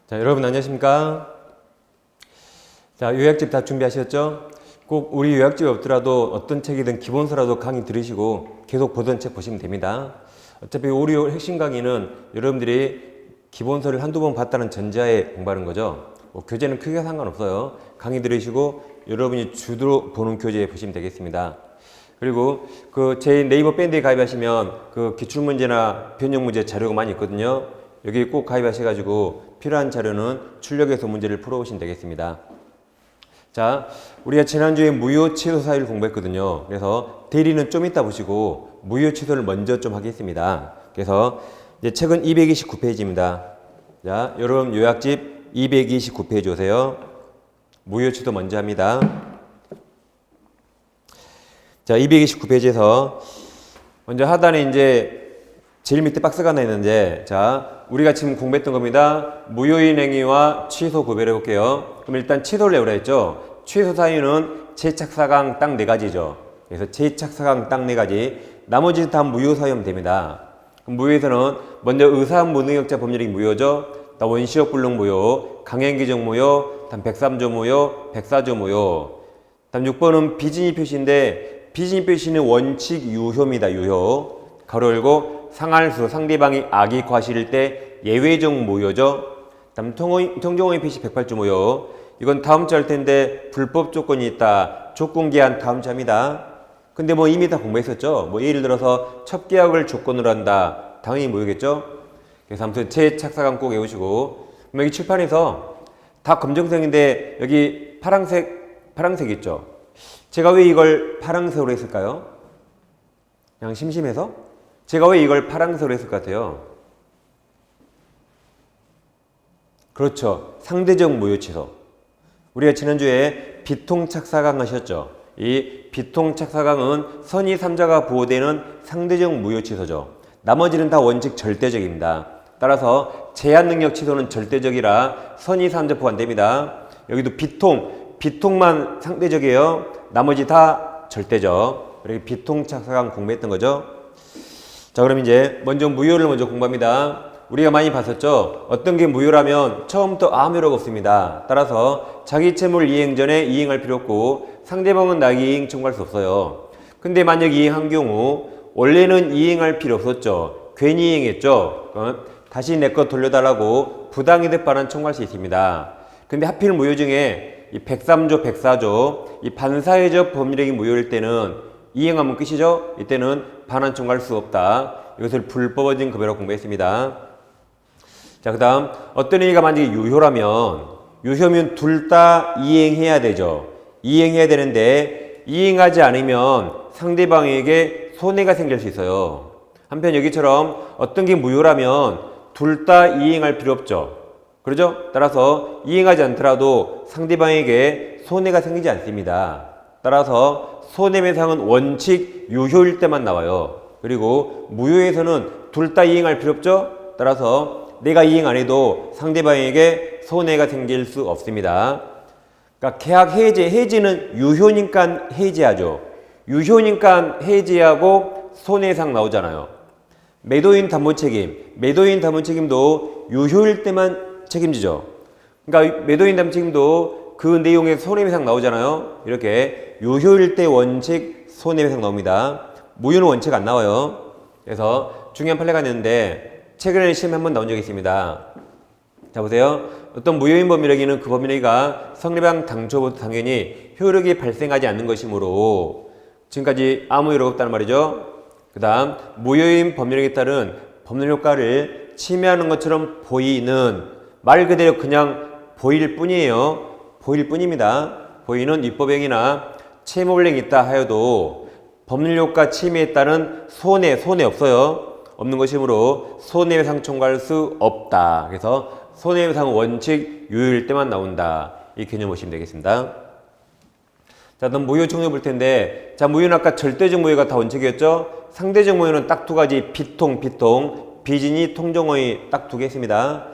자, 여러분 안녕하십니까? 자, 요약집 다 준비하셨죠? 꼭 우리 요약집이 없더라도 어떤 책이든 기본서라도 강의 들으시고 계속 보던 책 보시면 됩니다. 어차피 우리 핵심 강의는 여러분들이 기본서를 한두 번 봤다는 전제하에 공부하는 거죠. 교재는 크게 상관없어요. 강의 들으시고 여러분이 주로 보는 교재 보시면 되겠습니다. 그리고 제 네이버 밴드에 가입하시면 기출문제나 변형문제 자료가 많이 있거든요. 여기 꼭 가입하셔가지고 필요한 자료는 출력해서 문제를 풀어보시면 되겠습니다. 자, 우리가 지난주에 무효 취소 사유를 공부했거든요. 그래서 대리는 좀 이따 보시고 무효 취소를 먼저 좀 하겠습니다. 그래서 이제 책은 229페이지입니다. 자, 여러분 요약집 229페이지 오세요. 무효 취소 먼저 합니다. 자, 229페이지에서 먼저 하단에 이제 제일 밑에 박스가 하나 있는데, 자, 우리가 지금 공부했던 겁니다. 무효인 행위와 취소 구별해 볼게요. 그럼 일단 취소를 내오라 했죠. 취소 사유는 제착사강 딱 4가지죠. 그래서 제착사강 딱 4가지. 나머지 다 무효 사유면 됩니다. 그럼 무효에서는 먼저 의사무능력자 법률행위 무효죠. 다음 원시적 불능 무효, 강행기정 무효, 다음 103조 무효, 104조 무효. 다음 6번은 비진이 표시인데, 비진이 표시는 원칙 유효입니다. 유효. 가로 열고 상할수 상대방이 악이 과실일 때 예외적 무효죠. 다음 통정호의 표시 108조 무효. 이건 다음 주 할 텐데 불법 조건이 있다. 조건기한 다음 주 합니다. 근데 이미 다 공부했었죠. 예를 들어서 첫 계약을 조건으로 한다. 당연히 무효겠죠. 그래서 아무튼 제착사강 꼭 외우시고. 그럼 여기 칠판에서 다 검정색인데 여기 파랑색 있죠. 제가 왜 이걸 파랑색으로 했을까요? 그냥 심심해서? 제가 왜 이걸 파랑색으로 했을 것 같아요? 그렇죠. 상대적 무효 취소. 우리가 지난주에 비통착사강 하셨죠. 이 비통착사강은 선의 3자가 보호되는 상대적 무효 취소죠. 나머지는 다 원칙 절대적입니다. 따라서 제한능력 취소는 절대적이라 선의 3자 보호 안 됩니다. 여기도 비통만 상대적이에요. 나머지 다 절대적. 이렇게 비통착사강 공부했던 거죠. 자, 그럼 이제 먼저 무효를 먼저 공부합니다. 우리가 많이 봤었죠. 어떤 게 무효라면 처음부터 아무 효력 없습니다. 따라서 자기 채무를 이행 전에 이행할 필요 없고 상대방은 나에게 이행 청구할 수 없어요. 근데 만약 이행한 경우 원래는 이행할 필요 없었죠. 괜히 이행했죠. 다시 내 거 돌려달라고 부당이득 반환 청구할 수 있습니다. 근데 하필 무효 중에 이 103조, 104조 이 반사회적 법률행위 무효일 때는 이행하면 끝이죠. 이때는 반환 청구할 수 없다. 이것을 불법어진 급여로 공부했습니다. 자, 그 다음 어떤 행위가 만약에 유효면 둘 다 이행해야 되죠. 이행해야 되는데 이행하지 않으면 상대방에게 손해가 생길 수 있어요. 한편 여기처럼 어떤 게 무효라면 둘 다 이행할 필요 없죠. 그렇죠? 따라서 이행하지 않더라도 상대방에게 손해가 생기지 않습니다. 따라서 손해배상은 원칙 유효일 때만 나와요. 그리고 무효에서는 둘 다 이행할 필요 없죠? 따라서 내가 이행 안 해도 상대방에게 손해가 생길 수 없습니다. 그러니까 계약 해지는 유효니까 해지하죠. 유효니까 해지하고 손해상 나오잖아요. 매도인 담보책임도 유효일 때만 책임지죠. 그러니까 매도인 담보책임도 그 내용에 손해배상 나오잖아요. 이렇게 유효일 때 원칙 손해배상 나옵니다. 무효는 원칙 안 나와요. 그래서 중요한 판례가 있는데 최근에 시험에 한번 나온 적이 있습니다. 자, 보세요. 어떤 무효인 법률행위는 그 법률행위가 성립한 당초부터 당연히 효력이 발생하지 않는 것이므로 지금까지 아무 효력 없다는 말이죠. 그 다음 무효인 법률행위에 따른 법률 효과를 침해하는 것처럼 보이는, 말 그대로 그냥 보일 뿐이에요. 보일 뿐입니다. 보이는 위법행위나 채무불이행이 있다 하여도 법률효과 침해에 따른 손해 없어요. 없는 것이므로 손해배상 청구할 수 없다. 그래서 손해배상은 원칙 유효일 때만 나온다. 이 개념 보시면 되겠습니다. 자, 그럼 무효 청구 볼 텐데, 자, 무효는 아까 절대적 무효가 다 원칙이었죠. 상대적 무효는 딱 2가지, 비진이, 통정호의 딱 2개 있습니다.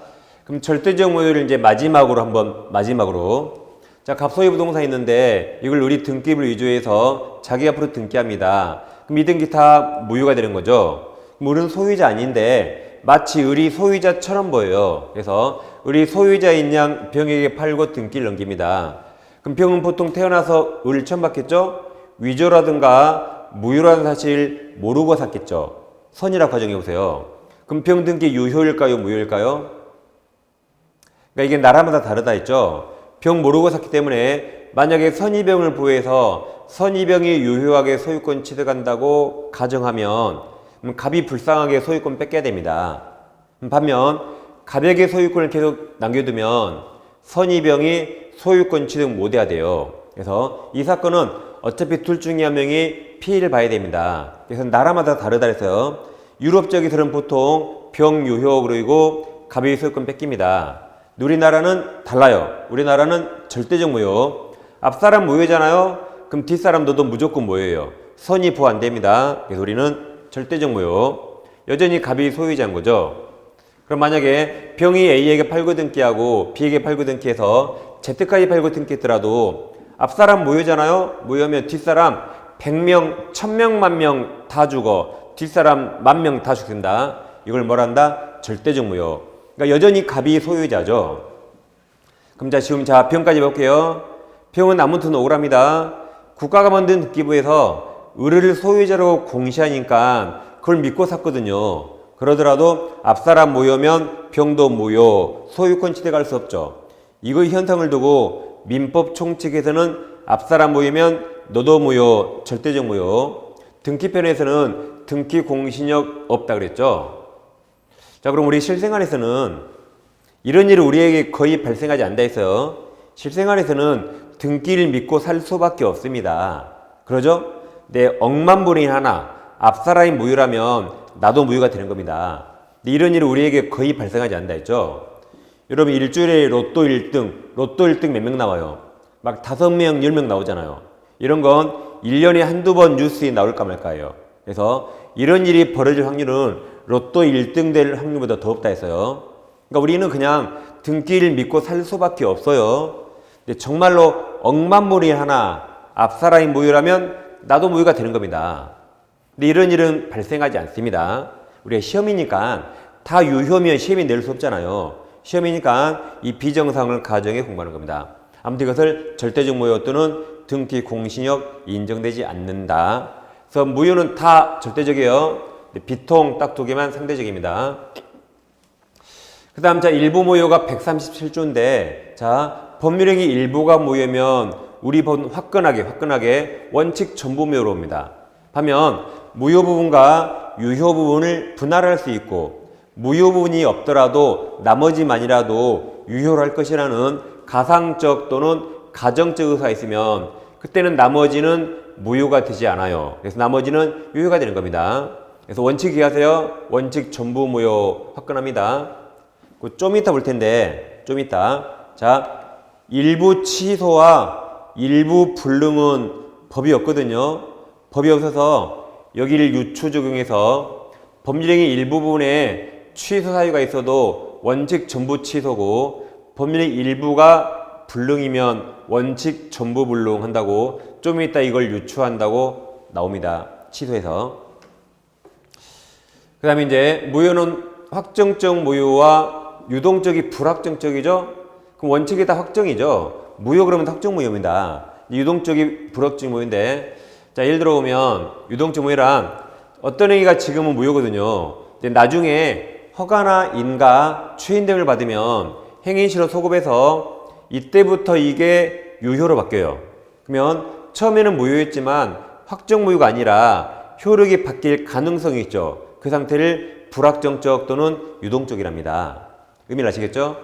그럼 절대적 무효를 이제 마지막으로. 자, 갑소유 부동산 있는데 이걸 우리 등기부를 위조해서 자기 앞으로 등기합니다. 그럼 이 등기 다 무효가 되는 거죠. 그럼 우리는 소유자 아닌데 마치 을이 소유자처럼 보여요. 그래서 을이 소유자인 양 병에게 팔고 등기를 넘깁니다. 그럼 병은 보통 태어나서 을을 처음 받겠죠? 위조라든가 무효라는 사실 모르고 샀겠죠. 선이라고 가정해 보세요. 그럼 병 등기 유효일까요? 무효일까요? 그러니까 이게 나라마다 다르다 했죠. 병 모르고 샀기 때문에 만약에 선의병을 부여해서 선의병이 유효하게 소유권 취득한다고 가정하면 갑이 불쌍하게 소유권 뺏겨야 됩니다. 반면 갑에게 소유권을 계속 남겨두면 선의병이 소유권 취득 못해야 돼요. 그래서 이 사건은 어차피 둘 중에 한 명이 피해를 봐야 됩니다. 그래서 나라마다 다르다 해서요. 유럽 쪽에서는 보통 병 유효 그리고 갑의 소유권 뺏깁니다. 우리나라는 달라요. 우리나라는 절대적 무효. 앞사람 무효잖아요. 그럼 뒷사람 너도 무조건 무효예요. 선이 부호 안 됩니다. 그래서 우리는 절대적 무효. 여전히 갑이 소유자인 거죠. 그럼 만약에 병이 A에게 팔고 등기하고 B에게 팔고 등기해서 Z까지 팔고 등기했더라도 앞사람 무효잖아요. 무효면 뒷사람 100명, 1000명, 10,000명 다 죽어. 뒷사람 10,000명 다 죽는다. 이걸 뭐란다? 절대적 무효. 그러니까 여전히 갑이 소유자죠. 그럼 지금 병까지 볼게요. 병은 아무튼 억울합니다. 국가가 만든 등기부에서 을을 소유자로 공시하니까 그걸 믿고 샀거든요. 그러더라도 앞사람 무효면 병도 무효, 소유권 취득할 수 없죠. 이거 현상을 두고 민법 총칙에서는 앞사람 무효면 너도 무효, 절대적 무효. 등기편에서는 등기 공신력 없다 그랬죠. 자, 그럼 우리 실생활에서는 이런 일이 우리에게 거의 발생하지 않는다 했어요. 실생활에서는 등기를 믿고 살 수밖에 없습니다. 그러죠? 내 억만분의 하나, 앞사람이 무효라면 나도 무효가 되는 겁니다. 근데 이런 일이 우리에게 거의 발생하지 않는다 했죠. 여러분 일주일에 로또 1등 몇 명 나와요? 막 5명, 10명 나오잖아요. 이런 건 1년에 한두 번 뉴스에 나올까 말까예요. 그래서 이런 일이 벌어질 확률은 로또 1등 될 확률보다 더 없다 했어요. 그러니까 우리는 그냥 등기를 믿고 살 수밖에 없어요. 근데 정말로 억만무리 하나 앞사람이 무효라면 나도 무효가 되는 겁니다. 근데 이런 일은 발생하지 않습니다. 우리가 시험이니까 다 유효면 시험이 낼 수 없잖아요. 시험이니까 이 비정상을 가정해 공부하는 겁니다. 아무튼 이것을 절대적 무효 또는 등기 공신력 인정되지 않는다. 그래서 무효는 다 절대적이에요. 비통 딱 2개만 상대적입니다. 그 다음 일부 무효가 137조인데 법률행위 일부가 무효면 우리 법 화끈하게 원칙 전부 무효로 옵니다. 하면 무효 부분과 유효 부분을 분할할 수 있고 무효 부분이 없더라도 나머지만이라도 유효로 할 것이라는 가상적 또는 가정적 의사가 있으면 그때는 나머지는 무효가 되지 않아요. 그래서 나머지는 유효가 되는 겁니다. 그래서 원칙 기하세요. 원칙 전부 무효 화끈합니다. 좀 이따 볼 텐데 좀 이따 일부 취소와 일부 불능은 법이 없거든요. 법이 없어서 여기를 유추 적용해서 법률행위 일부분에 취소 사유가 있어도 원칙 전부 취소고 법률행위 일부가 불능이면 원칙 전부 불능한다고 좀 이따 이걸 유추한다고 나옵니다. 취소해서. 그 다음에 이제 무효는 확정적 무효와 유동적이 불확정적이죠. 그럼 원칙이 다 확정이죠. 무효 그러면 확정 무효입니다. 유동적이 불확정 무효인데 예를 들어 보면 유동적 무효란 어떤 행위가 지금은 무효거든요. 근데 나중에 허가나 인가, 추인됨을 받으면 행위인실로 소급해서 이때부터 이게 유효로 바뀌어요. 그러면 처음에는 무효였지만 확정 무효가 아니라 효력이 바뀔 가능성이 있죠. 그 상태를 불확정적 또는 유동적이랍니다. 의미를 아시겠죠?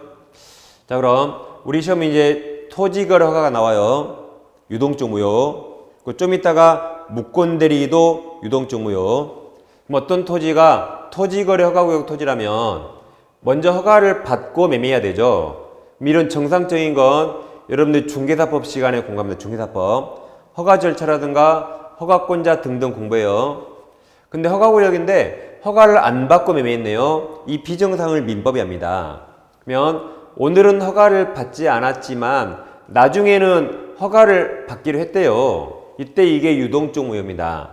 자, 그럼 우리 시험에 이제 토지거래 허가가 나와요. 유동적 무효. 좀 이따가 무권대리도 유동적 무효. 그럼 어떤 토지가 토지거래 허가구역 토지라면 먼저 허가를 받고 매매해야 되죠. 이런 정상적인 건 여러분들 중개사법 시간에 공부합니다. 중개사법. 허가 절차라든가 허가권자 등등 공부해요. 근데 허가구역인데 허가를 안 받고 매매했네요. 이 비정상을 민법이 합니다. 그러면 오늘은 허가를 받지 않았지만 나중에는 허가를 받기로 했대요. 이때 이게 유동적 무효입니다.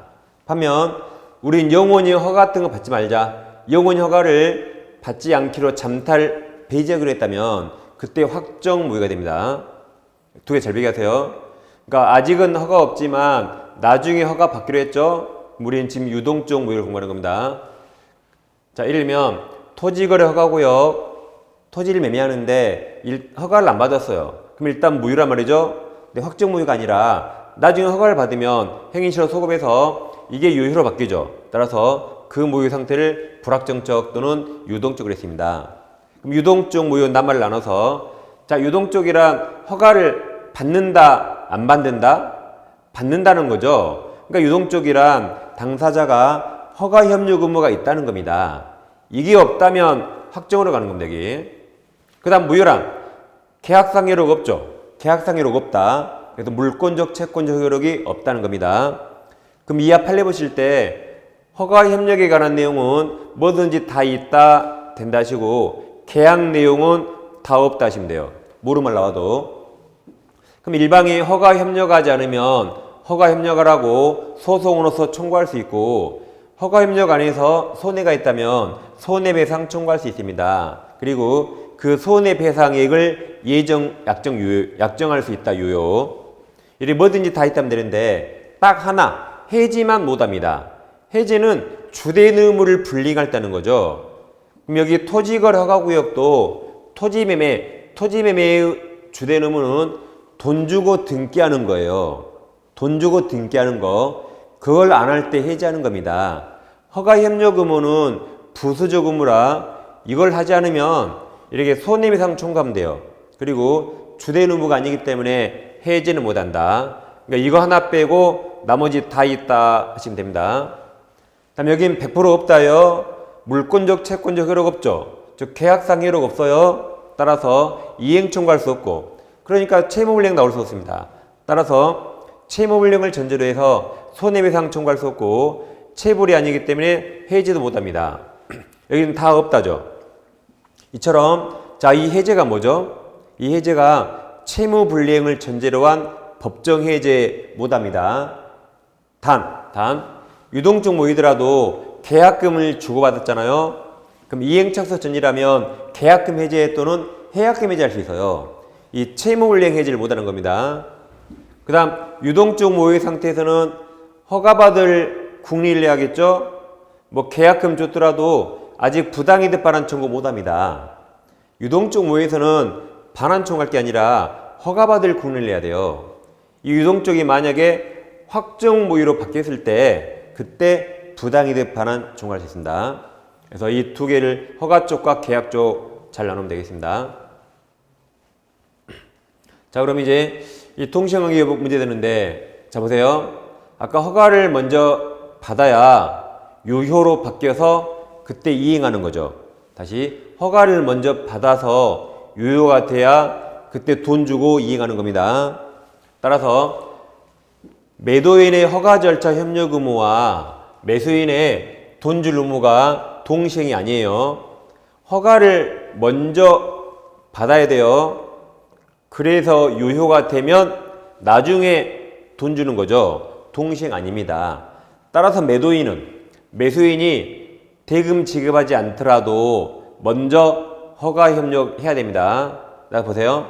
하면 우린 영원히 허가 같은 거 받지 말자. 영원히 허가를 받지 않기로 잠탈 배제하기로 했다면 그때 확정 무효가 됩니다. 두 개 잘 비교하세요. 그러니까 아직은 허가 없지만 나중에 허가 받기로 했죠. 우리는 지금 유동적 무효를 공부하는 겁니다. 자, 예를 들면 토지거래 허가구역 토지를 매매하는데 허가를 안 받았어요. 그럼 일단 무효란 말이죠. 근데 확정 무효가 아니라 나중에 허가를 받으면 행위실효 소급해서 이게 유효로 바뀌죠. 따라서 그 무효 상태를 불확정적 또는 유동적으로 했습니다. 그럼 유동적 무효 낱말을 나눠서 자, 유동적이란 허가를 받는다 안 받는다? 받는다는 거죠. 그러니까 유동적이란 당사자가 허가 협력 의무가 있다는 겁니다. 이게 없다면 확정으로 가는 겁니다. 그 다음 무효란 계약상 효력 없죠. 계약상 효력 없다. 그래서 물권적 채권적 효력이 없다는 겁니다. 그럼 이하 판례 보실 때 허가 협력에 관한 내용은 뭐든지 다 있다 된다 하시고 계약 내용은 다 없다 하시면 돼요. 모르말 나와도. 그럼 일방이 허가 협력하지 않으면 허가 협력하라고 소송으로서 청구할 수 있고 허가 협력 안에서 손해가 있다면 손해배상 청구할 수 있습니다. 그리고 그 손해배상액을 약정할 수 있다. 유효. 이렇게 뭐든지 다 있다면 되는데 딱 하나 해지만 못합니다. 해지는 주된 의무를 불이행했다는 거죠. 그럼 여기 토지거래 허가구역도 토지매매의 주된 의무는 돈 주고 등기하는 거예요. 돈 주고 등기하는 거 그걸 안 할 때 해지하는 겁니다. 허가협력 의무는 부수적 의무라 이걸 하지 않으면 이렇게 손해배상 청구하면 돼요. 그리고 주된 의무가 아니기 때문에 해지는 못한다. 그러니까 이거 하나 빼고 나머지 다 있다 하시면 됩니다. 다음 여긴 100% 없다요. 물권적 채권적 효력 없죠. 즉 계약상 효력 없어요. 따라서 이행 청구할 수 없고 그러니까 채무불이행 나올 수 없습니다. 따라서 채무불이행을 전제로 해서 손해배상 청구할 수 없고 채불이 아니기 때문에 해지도 못합니다. 여기는 다 없다죠. 이처럼 자, 이 해제가 뭐죠? 이 해제가 채무불이행을 전제로 한 법정 해제 못합니다. 단 유동적 모이더라도 계약금을 주고받았잖아요. 그럼 이행착서 전이라면 계약금 해제 또는 해약금 해제할 수 있어요. 이 채무불이행 해제를 못하는 겁니다. 그 다음 유동적 모의 상태에서는 허가받을 국리를 해야겠죠. 뭐 계약금 줬더라도 아직 부당이득 반환 청구 못합니다. 유동적 모의에서는 반환 청구할 게 아니라 허가받을 국리를 해야 돼요. 이 유동적이 만약에 확정 모의로 바뀌었을 때 그때 부당이득 반환 청구할 수 있습니다. 그래서 이 두 개를 허가 쪽과 계약 쪽 잘 나누면 되겠습니다. 자, 그럼 이제 이 통시행하기 여부 문제 되는데, 자 보세요. 아까 허가를 먼저 받아야 유효로 바뀌어서 그때 이행하는 거죠. 다시 허가를 먼저 받아서 유효가 돼야 그때 돈 주고 이행하는 겁니다. 따라서 매도인의 허가 절차 협력 의무와 매수인의 돈 줄 의무가 동시행이 아니에요. 허가를 먼저 받아야 돼요. 그래서 유효가 되면 나중에 돈 주는 거죠. 동시행 아닙니다. 따라서 매수인이 대금 지급하지 않더라도 먼저 허가 협력해야 됩니다. 자, 보세요.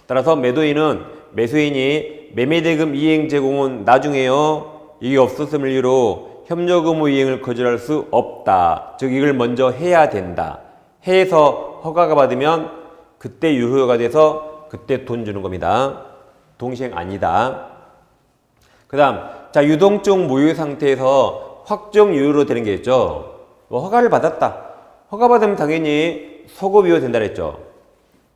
따라서 매수인이 매매대금 이행 제공은 나중에요. 이게 없었음을 이유로 협력 의무 이행을 거절할 수 없다. 즉 이걸 먼저 해야 된다. 해서 허가가 받으면 그때 유효가 돼서 그때 돈 주는 겁니다. 동시행 아니다. 그 다음, 자, 유동적 무효 상태에서 확정 유효로 되는 게 있죠. 뭐 허가를 받았다. 허가 받으면 당연히 소급 유효 된다 그랬죠.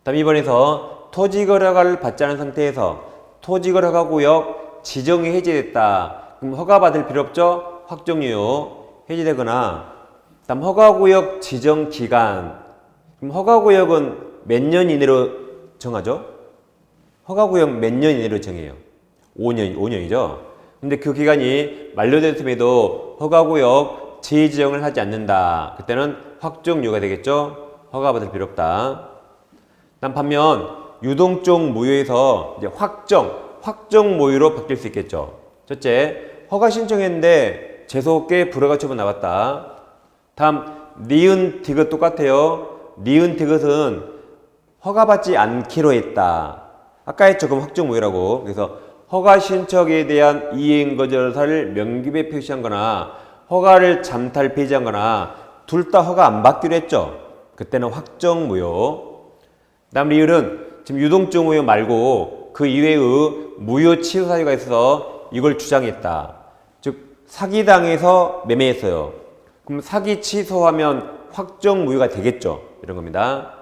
다음 이번에서 토지거래허가를 받지 않은 상태에서 토지거래허가구역 지정이 해제됐다. 그럼 허가 받을 필요 없죠? 확정 유효 해제되거나 다음 허가구역 지정 기간. 그럼 허가구역은 몇 년 이내로 정하죠? 허가구역 몇 년 이내로 정해요? 5년이죠. 근데 그 기간이 만료됐음에도 허가구역 재지정을 하지 않는다. 그때는 확정유효가 되겠죠? 허가받을 필요 없다. 다음 반면 유동적 무효에서 이제 확정 무효로 바뀔 수 있겠죠. 첫째, 허가 신청했는데 재수없게 불허가 처분 나왔다. 다음 니은 디귿 똑같아요. 니은 디귿은 허가받지 않기로 했다. 아까 했죠. 그럼 확정무효라고. 그래서 허가 신청에 대한 이행 거절사를 명기부에 표시한 거나 허가를 잠탈 폐지한 거나 둘 다 허가 안 받기로 했죠. 그때는 확정무효. 다음 리을은 지금 유동적 무효 말고 그 이외의 무효 취소 사유가 있어서 이걸 주장했다. 즉 사기당해서 매매했어요. 그럼 사기 취소하면 확정무효가 되겠죠. 이런 겁니다.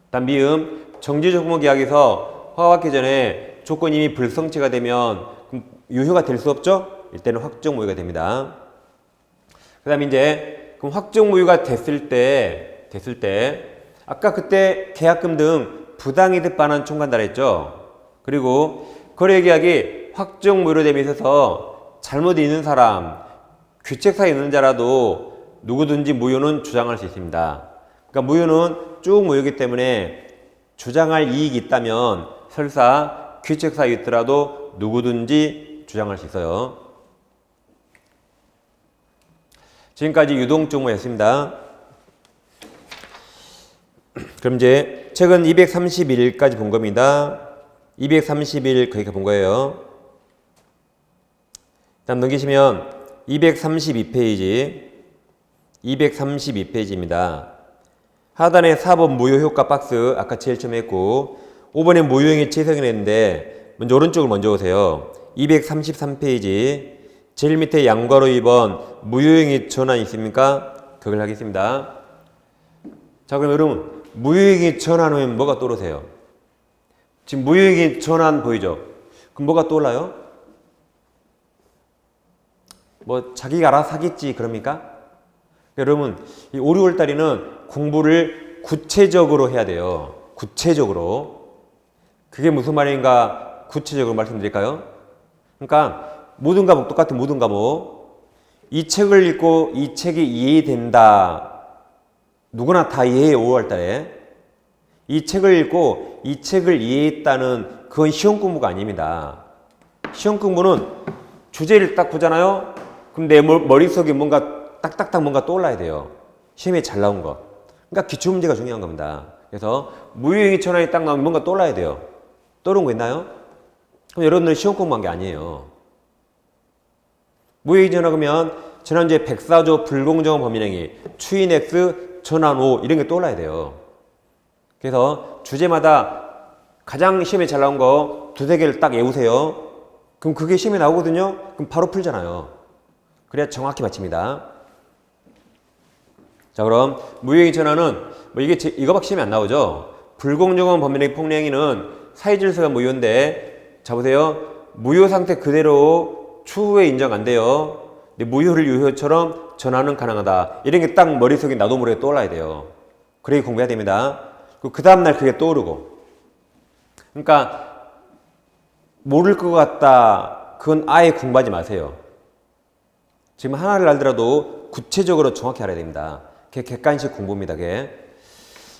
다음 미음 정지조건계약에서 허가받기 전에 조건이 이미 불성취가 되면 그럼 유효가 될 수 없죠? 이때는 확정무효가 됩니다. 그 다음에 이제 그럼 확정무효가 됐을 때 아까 그때 계약금 등 부당이득 반환 총괄한다 했죠. 그리고 거래계약이 확정무효로 됨에 있어서 잘못 있는 사람, 규칙사에 있는 자라도 누구든지 무효는 주장할 수 있습니다. 그러니까 무효는 쭉 무효이기 때문에 주장할 이익이 있다면 설사 규칙사에 있더라도 누구든지 주장할 수 있어요. 지금까지 유동적무였습니다. 그럼 이제 최근 231일까지 본 겁니다. 231일 거기까지 본 거예요. 다음 넘기시면 232페이지입니다. 하단에 4번 무효효과 박스 아까 제일 처음 했고 5번에 무효행위 취소행위 했는데 먼저 오른쪽을 먼저 오세요. 233페이지 제일 밑에 양괄호 2번 무효행위 전환 있습니까? 그걸 하겠습니다. 자 그럼 여러분 무효행위 전환하면 뭐가 떠오르세요? 지금 무효행위 전환 보이죠? 그럼 뭐가 떠올라요? 뭐 자기가 알아서 하겠지 그럽니까? 여러분 이 5, 6월 달에는 공부를 구체적으로 해야 돼요. 구체적으로. 그게 무슨 말인가 구체적으로 말씀드릴까요? 그러니까 모든 과목 똑같은 모든 과목 이 책을 읽고 이 책이 이해된다. 누구나 다 이해해요. 5월 달에. 이 책을 읽고 이 책을 이해했다는 그건 시험 공부가 아닙니다. 시험 공부는 주제를 딱 보잖아요. 그럼 내 머릿속에 뭔가 딱딱딱 뭔가 떠올라야 돼요. 시험에 잘 나온 거. 그러니까 기출문제가 중요한 겁니다. 그래서 무효행위 전환이 딱 나오면 뭔가 떠올라야 돼요. 떠오른 거 있나요? 그럼 여러분들 시험 공부한 게 아니에요. 무효행위 전환하면 지난주에 104조 불공정한 법률행위, 추인 X, 전환 O 이런 게 떠올라야 돼요. 그래서 주제마다 가장 시험에 잘 나온 거 두세 개를 딱 외우세요. 그럼 그게 시험에 나오거든요. 그럼 바로 풀잖아요. 그래야 정확히 맞춥니다. 자 그럼 무효행위 전환은 뭐 이거밖에 시험에 안 나오죠. 불공정한 법률행위 폭력행위는 사회질서가 무효인데 자 보세요. 무효 상태 그대로 추후에 인정 안 돼요. 근데 무효를 유효처럼 전환은 가능하다. 이런 게 딱 머릿속에 나도 모르게 떠올라야 돼요. 그래야 공부해야 됩니다. 그 다음날 그게 떠오르고. 그러니까 모를 것 같다. 그건 아예 공부하지 마세요. 지금 하나를 알더라도 구체적으로 정확히 알아야 됩니다. 그게 객관식 공부입니다. 그게.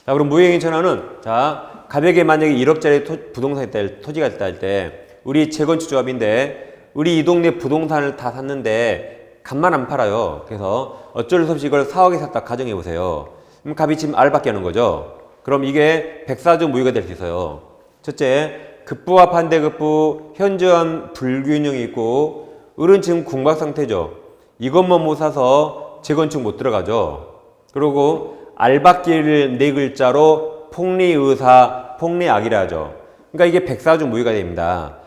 자, 그럼 무효행위 전환은 자 가백에 만약에 1억짜리 부동산이 있다, 토지가 있다 할 때 우리 재건축 조합인데 우리 이 동네 부동산을 다 샀는데 값만 안 팔아요. 그래서 어쩔 수 없이 이걸 4억에 샀다 가정해 보세요. 그럼 값이 지금 R밖에 하는 거죠. 그럼 이게 104조 무효가 될 수 있어요. 첫째, 급부와 반대급부, 현저한 불균형이 있고 을은 지금 궁박 상태죠. 이것만 못 사서 재건축 못 들어가죠. 그리고 R받기를 네 글자로 폭리의사, 폭리악이라 하죠. 그러니까 이게 104조 무효가 됩니다.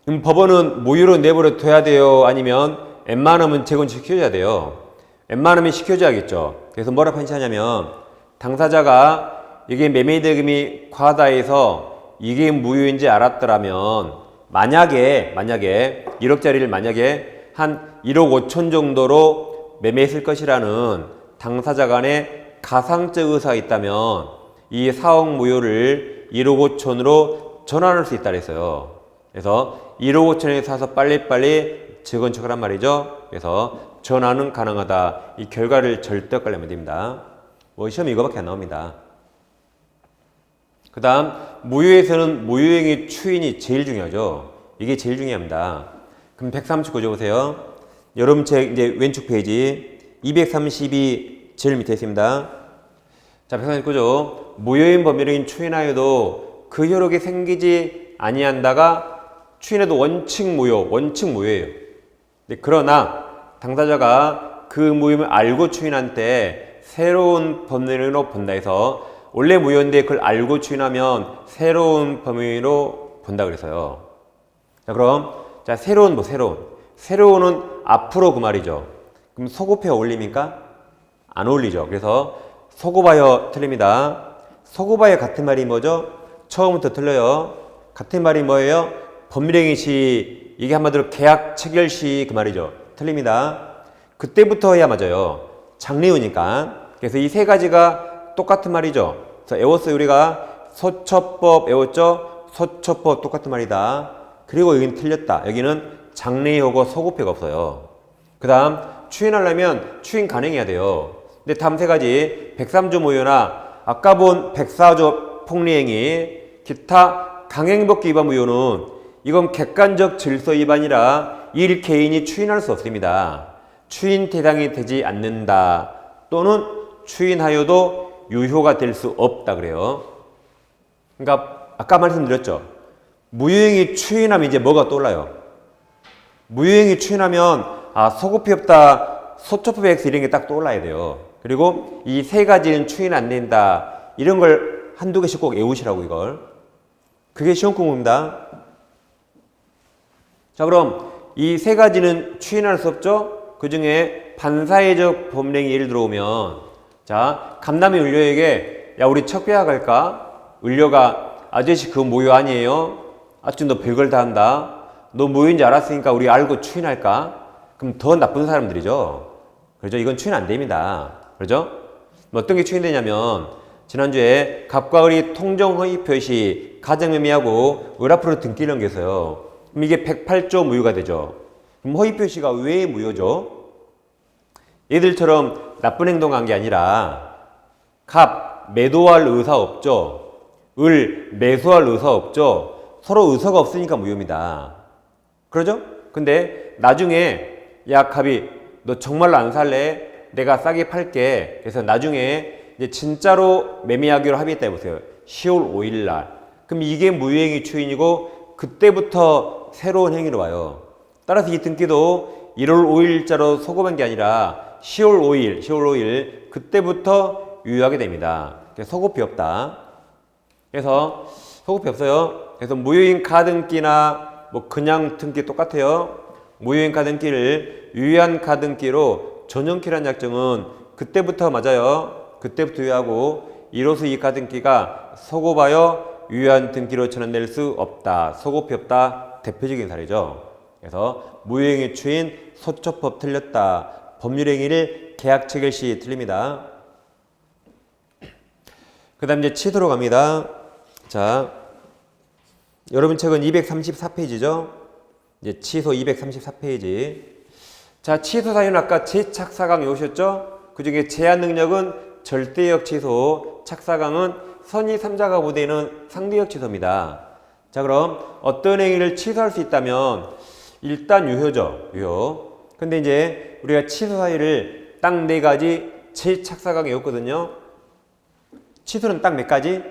그럼 법원은 무효로 내버려 둬야 돼요? 아니면 웬만하면 재건축 시켜줘야 돼요? 웬만하면 시켜줘야겠죠. 그래서 뭐라 판시하냐면 당사자가 이게 매매 대금이 과하다 해서 이게 무효인지 알았더라면 만약에 1억짜리를 만약에 한 1억 5천 정도로 매매했을 것이라는 당사자 간의 가상적 의사가 있다면 이 4억 무효를 1억 5천으로 전환할 수 있다 그랬어요. 그래서 1억 5천에 사서 빨리빨리 재건축을 한 말이죠. 그래서 전환은 가능하다. 이 결과를 절대 헷갈리면 됩니다. 뭐 시험 이거밖에 안 나옵니다. 그 다음 무효에서는 무효행위 추인이 제일 중요하죠. 이게 제일 중요합니다. 그럼 139조 보세요. 여러분 책 이제 왼쪽 페이지 232 제일 밑에 있습니다. 자, 139조. 무효인 법률행위 추인하여도 그 효력이 생기지 아니한다가 추인해도 원칙 무효예요. 그러나 당사자가 그 무효임을 알고 추인한 때 새로운 법률행위로 본다 해서 원래 무효인데 그걸 알고 추인하면 새로운 법률행위로 본다 그래서요. 자, 그럼 자, 새로운은 앞으로 그 말이죠. 그럼 소급해 어울립니까? 안 어울리죠. 그래서 소급하여 틀립니다. 소급하여 같은 말이 뭐죠? 처음부터 틀려요. 같은 말이 뭐예요? 법률행위 시, 이게 한마디로 계약 체결 시 그 말이죠. 틀립니다. 그때부터 해야 맞아요. 장래우니까. 그래서 이 세 가지가 똑같은 말이죠. 그래서 외웠어요. 우리가 소처법 외웠죠? 소처법 똑같은 말이다. 그리고 여기는 틀렸다. 여기는 장래효고 소급효가 없어요. 그 다음 추인하려면 추인 가능해야 돼요. 근데 다음 세 가지 103조 무효나 아까 본 104조 폭리행위 기타 강행법규 위반 무효는 이건 객관적 질서 위반이라 일개인이 추인할 수 없습니다. 추인 대상이 되지 않는다 또는 추인하여도 유효가 될 수 없다 그래요. 그러니까 아까 말씀드렸죠. 무효행위 추인하면 이제 뭐가 떠올라요? 무효행위 추인하면 소급이 없다, 소처법의 X 이런 게 딱 떠올라야 돼요. 그리고 이 세 가지는 추인 안 된다. 이런 걸 한두 개씩 꼭 외우시라고 이걸. 그게 시험 공부입니다. 자, 그럼 이 세 가지는 추인할 수 없죠? 그 중에 반사회적 법령이 예를 들어오면 자, 감남이 을료에게 야 우리 척배하 갈까? 을료가 아저씨 그거 무효 아니에요? 아주 너 별걸 다 한다. 너 무효인지 알았으니까 우리 알고 추인할까? 그럼 더 나쁜 사람들이죠. 그렇죠? 이건 추인 안 됩니다. 그렇죠? 어떤 게 추인되냐면 지난주에 갑과 을이 통정 허위 표시 가정 의미하고 을 앞으로 등기를 넘겨서요. 그럼 이게 108조 무효가 되죠. 그럼 허위 표시가 왜 무효죠? 얘들처럼 나쁜 행동한 게 아니라 갑 매도할 의사 없죠. 을 매수할 의사 없죠. 서로 의사가 없으니까 무효입니다. 그러죠? 근데 나중에 야 갑이 너 정말로 안 살래? 내가 싸게 팔게. 그래서 나중에 이제 진짜로 매매하기로 합의했다 해보세요. 10월 5일 날. 그럼 이게 무효행위 추인이고 그때부터 새로운 행위로 와요. 따라서 이 등기도 1월 5일자로 소급한 게 아니라 10월 5일 그때부터 유효하게 됩니다. 소급이 없다. 그래서 소급이 없어요. 그래서 무효인 가등기나 뭐 그냥 등기 똑같아요. 무효인 가등기를 유효한 가등기로 전용키라는 약정은 그때부터 맞아요. 그때부터 유효하고 이로써 이 가등기가 소급하여 유효한 등기로 전환될 수 없다. 소급이 없다. 대표적인 사례죠. 그래서 무효행위 추인 소처법 틀렸다. 법률행위를 계약 체결 시 틀립니다. 그 다음 이제 취소로 갑니다. 자, 여러분 책은 234페이지죠. 이제 취소 234페이지. 자, 취소 사유는 아까 재착사강 외우셨죠? 그 중에 제한 능력은 절대적 취소, 착사강은 선의 3자가 보되는 상대적 취소입니다. 자, 그럼 어떤 행위를 취소할 수 있다면 일단 유효죠. 유효. 근데 이제 우리가 취소 사유를 딱 4가지 재착사강 외웠거든요. 취소는 딱 몇 가지?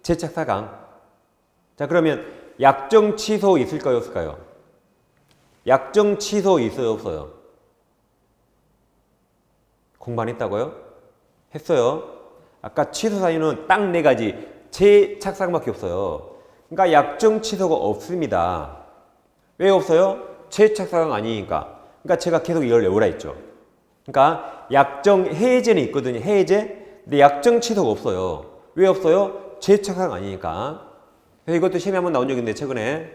재착사강. 자, 그러면 약정 취소 있을까요? 없을까요? 약정 취소 있어요? 없어요? 공부 안 했다고요? 했어요. 아까 취소 사유는 딱 4가지 재착사강밖에 없어요. 그러니까 약정 취소가 없습니다. 왜 없어요? 재착사강 아니니까. 그러니까 제가 계속 이걸 외우라 했죠. 그러니까 약정 해제는 있거든요. 해제. 근데 약정 취소가 없어요. 왜 없어요? 재착사강 아니니까. 그래서 이것도 시험에 한번 나온 적이 있는데 최근에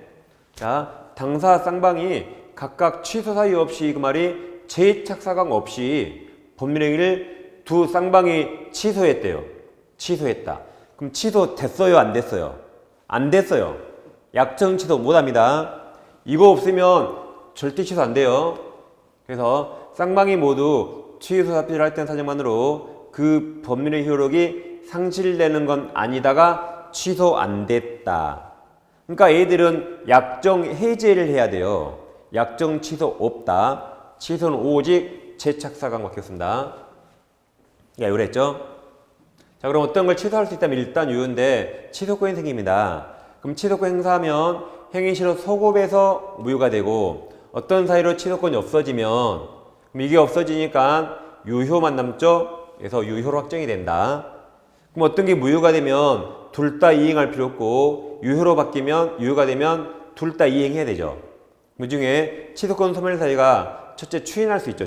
자, 당사 쌍방이 각각 취소 사유 없이 그 말이 재착사강 없이 법률행위를 두 쌍방이 취소했대요. 취소했다. 그럼 취소됐어요? 안 됐어요? 안 됐어요. 약정 취소 못합니다. 이거 없으면 절대 취소 안 돼요. 그래서 쌍방이 모두 취소 사표를 할 때는 사정만으로 그 법률의 효력이 상실되는 건 아니다가 취소 안 됐다. 그러니까 얘들은 약정 해제를 해야 돼요. 약정 취소 없다. 취소는 오직 재착사강 받겠습니다. 그랬죠? 자, 그럼 어떤 걸 취소할 수 있다면 일단 유효인데 취소권이 생깁니다. 그럼 취소권 행사하면 행위시로 소급해서 무효가 되고 어떤 사유로 취소권이 없어지면 그럼 이게 없어지니까 유효만 남죠? 그래서 유효로 확정이 된다. 그럼 어떤 게 무효가 되면 둘 다 이행할 필요 없고 유효로 바뀌면 유효가 되면 둘 다 이행해야 되죠. 그 중에 취소권 소멸 사유가 첫째 추인할 수 있죠.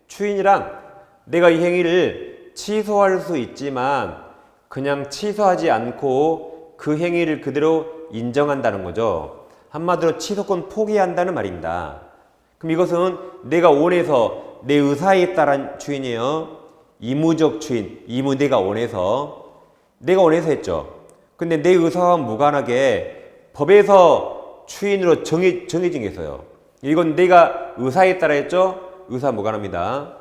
추인이란 내가 이 행위를 취소할 수 있지만 그냥 취소하지 않고 그 행위를 그대로 인정한다는 거죠. 한마디로 취소권 포기한다는 말입니다. 그럼 이것은 내가 원해서 내 의사에 따른 추인이에요. 이무적 추인, 내가 원해서 했죠. 근데 내 의사와 무관하게 법에서 추인으로 정해진 게 있어요. 이건 내가 의사에 따라 했죠. 의사 무관합니다.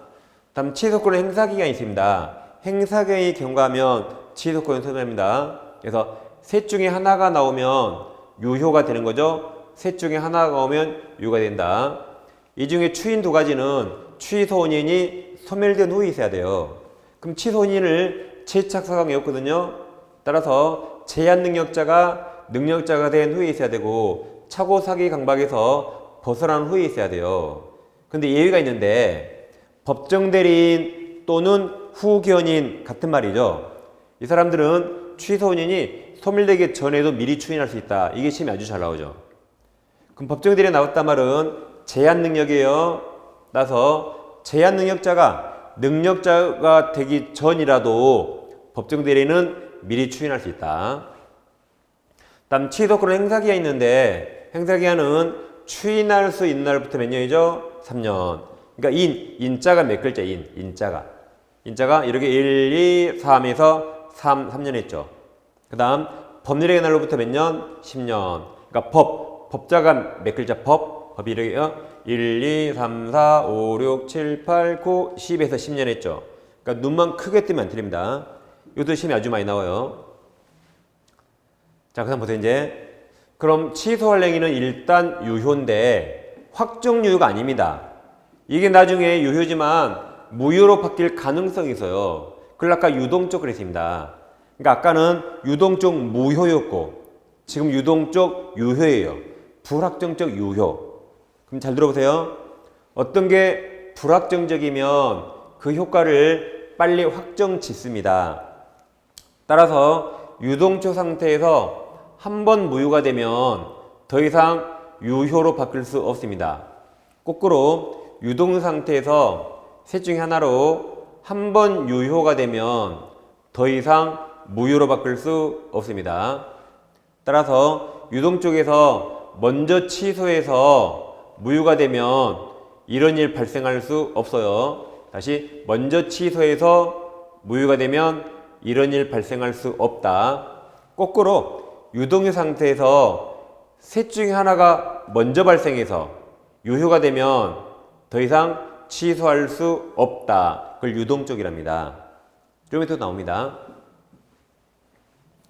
다음 취소권의 행사기간이 있습니다. 행사기간이 경과하면 취소권이 소멸합니다. 그래서 셋 중에 하나가 나오면 유효가 되는 거죠. 셋 중에 하나가 나오면 유효가 된다. 이 중에 추인 두 가지는 취소원인이 소멸된 후에 있어야 돼요. 그럼 취소원인을 제착사강이었거든요. 따라서 제한능력자가 된 후에 있어야 되고 착오사기 강박에서 벗어난 후에 있어야 돼요. 근데 예외가 있는데 법정대리인 또는 후견인 같은 말이죠. 이 사람들은 취소원인이 소멸되기 전에도 미리 추인할 수 있다. 이게 시험에 아주 잘 나오죠. 그럼 법정대리인 나왔단 말은 제한능력이에요. 따라서 제한능력자가 되기 전이라도 법정대리인은 미리 추인할 수 있다. 다음 취소권은 행사기한이 있는데 행사기한은 추인할 수 있는 날부터 몇 년이죠? 3년. 그러니까 인자가 몇 글자? 인자가 이렇게 1, 2, 3에서 3년 했죠. 그 다음 법률행위 날로부터 몇 년? 10년. 그러니까 법자가 몇 글자? 법이 이렇게 1, 2, 3, 4, 5, 6, 7, 8, 9, 10에서 10년 했죠. 그러니까 눈만 크게 뜨면 안 틀립니다. 이것도 시험이 아주 많이 나와요. 자, 그 다음 보세요. 이제 그럼 취소할 행위는 일단 유효인데 확정 유효가 아닙니다. 이게 나중에 유효지만 무효로 바뀔 가능성이 있어요. 그걸 아까 유동적 그랬습니다. 그러니까 아까는 유동적 무효였고 지금 유동적 유효예요. 불확정적 유효. 그럼 잘 들어보세요. 어떤 게 불확정적이면 그 효과를 빨리 확정 짓습니다. 따라서 유동적 상태에서 한 번 무효가 되면 더 이상 유효로 바뀔 수 없습니다. 거꾸로 유동 상태에서 셋 중에 하나로 한 번 유효가 되면 더 이상 무효로 바뀔 수 없습니다. 따라서 유동 쪽에서 먼저 취소해서 무효가 되면 이런 일 발생할 수 없어요. 다시 먼저 취소해서 무효가 되면 이런 일 발생할 수 없다. 거꾸로 유동의 상태에서 셋 중에 하나가 먼저 발생해서 유효가 되면 더 이상 취소할 수 없다. 그걸 유동적이랍니다. 좀 이따 나옵니다.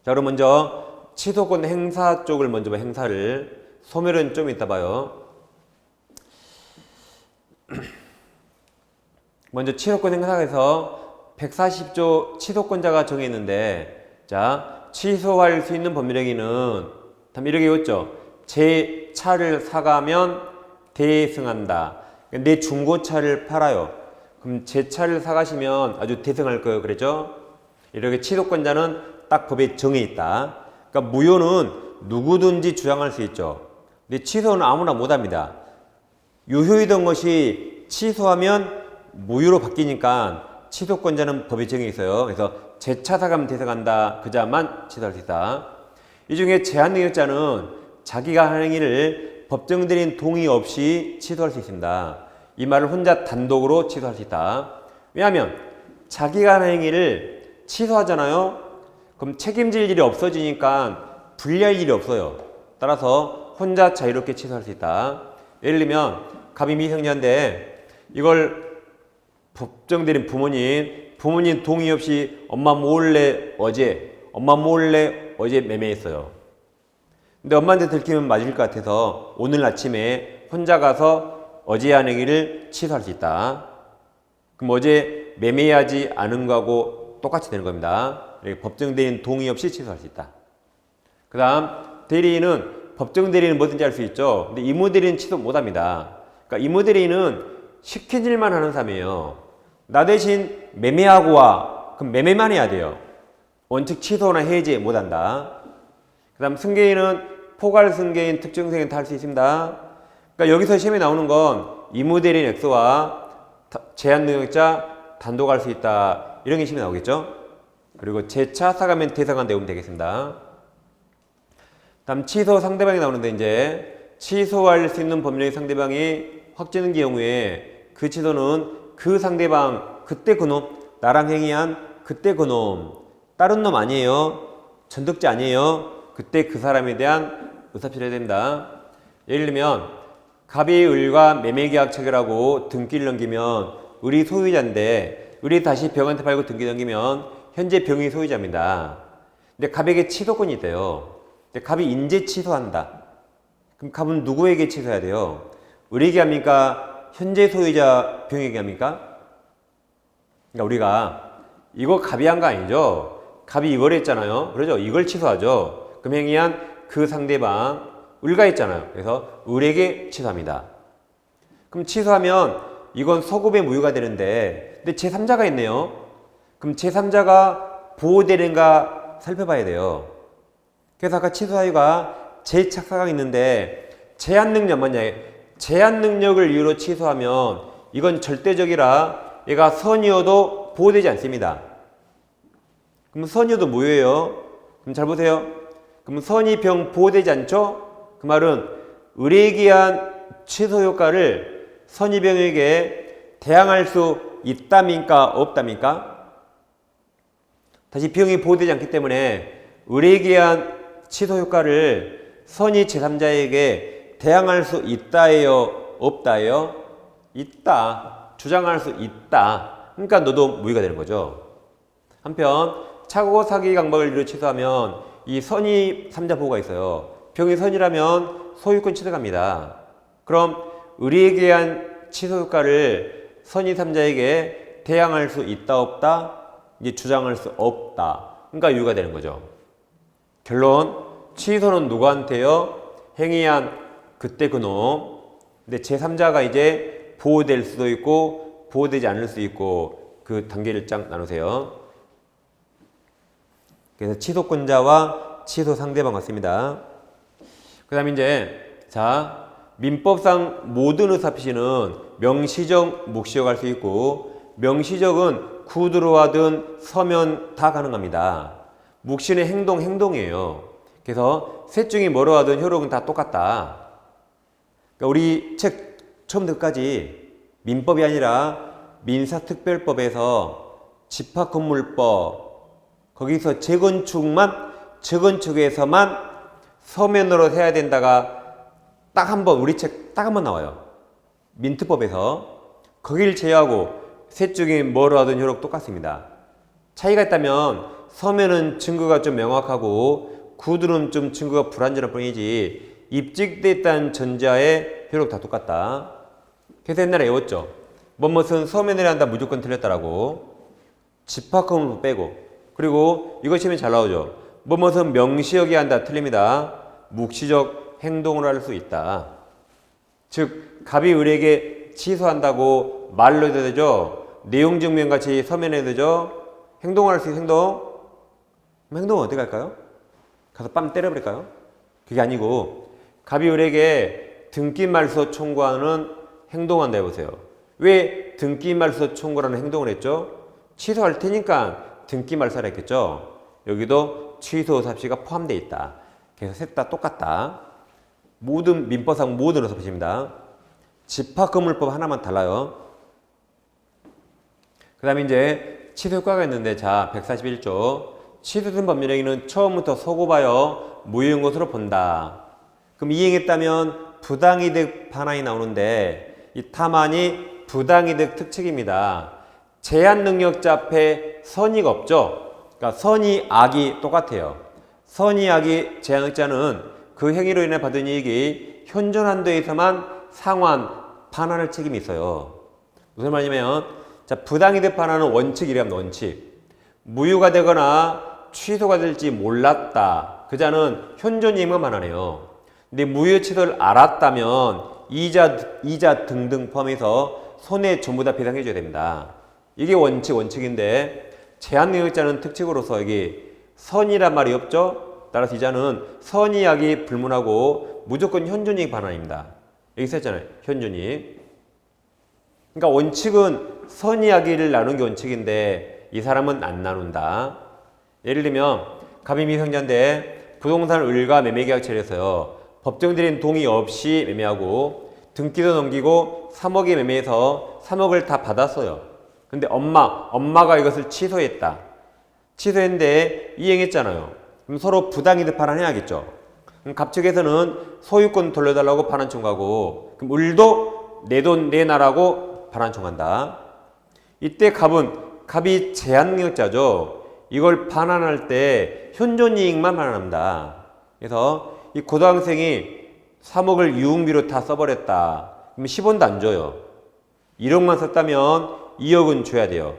자, 그럼 먼저 취소권 행사 쪽을 먼저 봐. 행사를. 소멸은 좀 이따 봐요. 먼저 취소권 행사에서 140조 취소권자가 정했는데, 자, 취소할 수 있는 법률행위는 이렇게 외웠죠. 제 차를 사가면 대승한다. 내 중고차를 팔아요. 그럼 제 차를 사가시면 아주 대승할 거예요. 그랬죠? 이렇게 취소권자는 딱 법에 정해 있다. 그러니까 무효는 누구든지 주장할 수 있죠. 근데 취소는 아무나 못합니다. 유효이던 것이 취소하면 무효로 바뀌니까 취소권자는 법에 정해 있어요. 그래서 제 차 사가면 대승한다. 그자만 취소할 수 있다. 이 중에 제한능력자는 자기가 한 행위를 법정대리인 동의 없이 취소할 수 있습니다. 이 말을 혼자 단독으로 취소할 수 있다. 왜냐하면 자기가 한 행위를 취소하잖아요. 그럼 책임질 일이 없어지니까 불리할 일이 없어요. 따라서 혼자 자유롭게 취소할 수 있다. 예를 들면 갑이 미성년인데 이걸 법정대리인 부모님 동의 없이 엄마 몰래 어제 매매했어요. 근데 엄마한테 들키면 맞을 것 같아서 오늘 아침에 혼자 가서 어제 한 행위를 취소할 수 있다. 그럼 어제 매매하지 않은 거하고 똑같이 되는 겁니다. 법정 대리인 동의 없이 취소할 수 있다. 그 다음 대리인은 법정 대리인은 뭐든지 할 수 있죠. 근데 임무 대리인은 취소 못합니다. 그러니까 임무 대리인은 시킨 일만 하는 사람이에요. 나 대신 매매하고 와. 그럼 매매만 해야 돼요. 원칙 취소나 해지 못한다. 그 다음 승계인은 포괄 승계인, 특정 승계인 다 할 수 있습니다. 그러니까 여기서 시험에 나오는 건 임무 대리인 X와 제한 능력자 단독 할 수 있다. 이런 게 시험에 나오겠죠. 그리고 재차 사가면 대상한 내용 되겠습니다. 다음 취소 상대방이 나오는데 이제 취소할 수 있는 법령의 상대방이 확정된 경우에 그 취소는 그 상대방 그때 그놈 나랑 행위한 그때 그놈 다른 놈 아니에요. 전득자 아니에요. 그때 그 사람에 대한 의사표시를 해야 된다. 예를 들면 갑이 을과 매매계약 체결하고 등기를 넘기면 을이 소유자인데 을이 다시 병한테 팔고 등기 넘기면 현재 병이 소유자입니다. 근데 갑에게 취소권이 있대요. 근데 갑이 인제 취소한다. 그럼 갑은 누구에게 취소해야 돼요? 을에게 합니까? 현재 소유자 병에게 합니까? 그러니까 우리가 이거 갑이 한 거 아니죠? 갑이 이걸 했잖아요. 그러죠? 이걸 취소하죠. 그럼 행위한 그 상대방 을가 했잖아요. 그래서 을에게 취소합니다. 그럼 취소하면 이건 소급의 무효가 되는데 근데 제3자가 있네요. 그럼 제3자가 보호되는가 살펴봐야 돼요. 그래서 아까 취소하유가 재착사가 있는데 제한 능력 뭐냐? 제한 능력을 이유로 취소하면 이건 절대적이라 얘가 선이어도 보호되지 않습니다. 그럼 선이어도 무효예요. 그럼 잘 보세요. 그럼 선이 병 보호되지 않죠? 그 말은 을에 기한 취소 효과를 선이 병에게 대항할 수 있답니까? 없답니까? 다시 병이 보호되지 않기 때문에 을에 기한 취소 효과를 선이 제3자에게 대항할 수 있다예요? 없다예요? 있다. 주장할 수 있다. 그러니까 너도 무효가 되는 거죠. 한편 착오 사기 강박을 이유로 취소하면 이 선의 3자 보호가 있어요. 병이 선이라면 소유권 취소갑니다. 그럼 을에 대한 취소 효과를 선의 3자에게 대항할 수 있다 없다? 이제 주장할 수 없다. 그러니까 유효가 되는 거죠. 결론 취소는 누구한테요? 행위한 그때 그놈. 근데 제3자가 이제 보호될 수도 있고 보호되지 않을 수 있고 그 단계를 쫙 나누세요. 그래서 취소권자와 취소 상대방 같습니다. 그 다음에 이제 자 민법상 모든 의사표시는 명시적, 묵시적 할 수 있고 명시적은 구두로 하든 서면 다 가능합니다. 묵시는 행동이에요. 그래서 셋 중에 뭐로 하든 효력은 다 똑같다. 그러니까 우리 책 처음부터 끝까지 민법이 아니라 민사특별법에서 집합건물법 거기서 재건축에서만 서면으로 해야 된다가 딱 한 번 우리 책 딱 한 번 나와요. 민특법에서 거기를 제외하고 셋 중에 뭐로 하든 효력 똑같습니다. 차이가 있다면 서면은 증거가 좀 명확하고 구두는 좀 증거가 불완전할 뿐이지 입증됐다는 전자의 효력 다 똑같다. 그래서 옛날에 외웠죠. 뭐뭇은 서면을 한다 무조건 틀렸다라고. 집합건물 빼고 그리고 이거 시험에 잘 나오죠. 뭐뭇은 명시하게 한다 틀립니다. 묵시적 행동을 할 수 있다. 즉 갑이 을에게 취소한다고 말로 해도 되죠. 내용 증명같이 서면에 해도 되죠. 행동을 할 수 있는 행동. 그럼 행동은 어떻게 할까요? 가서 빰 때려버릴까요? 그게 아니고 갑이 을에게 등기말소 청구하는 행동한다 해보세요. 왜 등기말소 청구라는 행동을 했죠? 취소할 테니까 등기말소를 했겠죠. 여기도 취소 삽시가 포함되어 있다. 그래서 셋 다 똑같다. 모든 민법상 모든 의사표시입니다. 집합건물법 하나만 달라요. 그 다음에 이제 취소 효과가 있는데 자 141조 취소된 법률행위는 처음부터 소급하여 무효인 것으로 본다. 그럼 이행했다면 부당이득 반환이 나오는데 이 타만이 부당이득 특칙입니다. 제한능력자 앞에 선의가 없죠. 그러니까 선의, 악이 똑같아요. 선의, 악이 제한능력자는 그 행위로 인해 받은 이익이 현존한 데에서만 상환, 반환할 책임이 있어요. 무슨 말이냐면 자, 부당이득판하는 원칙이랍니다. 원칙. 무효가 되거나 취소가 될지 몰랐다. 그자는 현존이익만 반환해요. 근데 무효 취소를 알았다면 이자 등등 포함해서 손해 전부 다 배상해 줘야 됩니다. 이게 원칙인데 제한능력자는 특징으로서 이게 선이란 말이 없죠. 따라서 이자는 선이익이 불문하고 무조건 현존이익 반환입니다. 여기 써있잖아요. 현존이익. 그러니까 원칙은 선이익을 나누는 게 원칙인데 이 사람은 안 나눈다. 예를 들면 갑이 미성년자인데 부동산 을과 매매계약 체결해서요. 법정들인 동의 없이 매매하고 등기도 넘기고 3억에 매매해서 3억을 다 받았어요. 근데 엄마가 이것을 취소했다. 취소했는데 이행했잖아요. 그럼 서로 부당이득 반환해야겠죠. 그럼 갑 측에서는 소유권 돌려달라고 반환 청구하고 그럼 을도 내 돈 내놔라고 반환 청구한다. 이때 갑이 제한능력자죠. 이걸 반환할 때 현존이익만 반환합니다. 그래서 이 고등학생이 3억을 유흥비로 다 써버렸다. 그럼 10원도 안 줘요. 1억만 썼다면 2억은 줘야 돼요.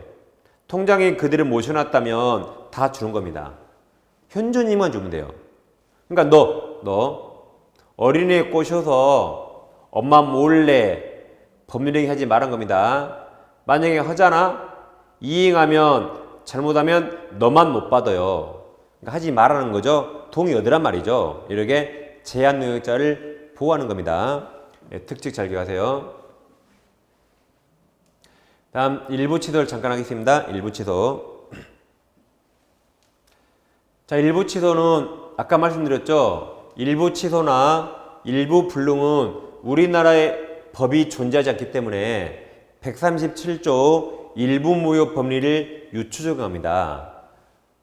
통장에 그들을 모셔놨다면 다 주는 겁니다. 현존이익만 주면 돼요. 그러니까 너 어린애 꼬셔서 엄마 몰래 법률행위 하지 말한 겁니다. 만약에 하잖아? 이행하면 잘못하면 너만 못 받아요. 그러니까 하지 말라는 거죠. 동의 얻으란 말이죠. 이렇게 제한능력자를 보호하는 겁니다. 네, 특칙 잘 기억하세요. 다음 일부 취소를 잠깐 하겠습니다. 일부 취소. 자, 일부 취소는 아까 말씀드렸죠. 일부 취소나 일부 불능은 우리나라의 법이 존재하지 않기 때문에 137조 일부 무효 법리를 유추 적용합니다.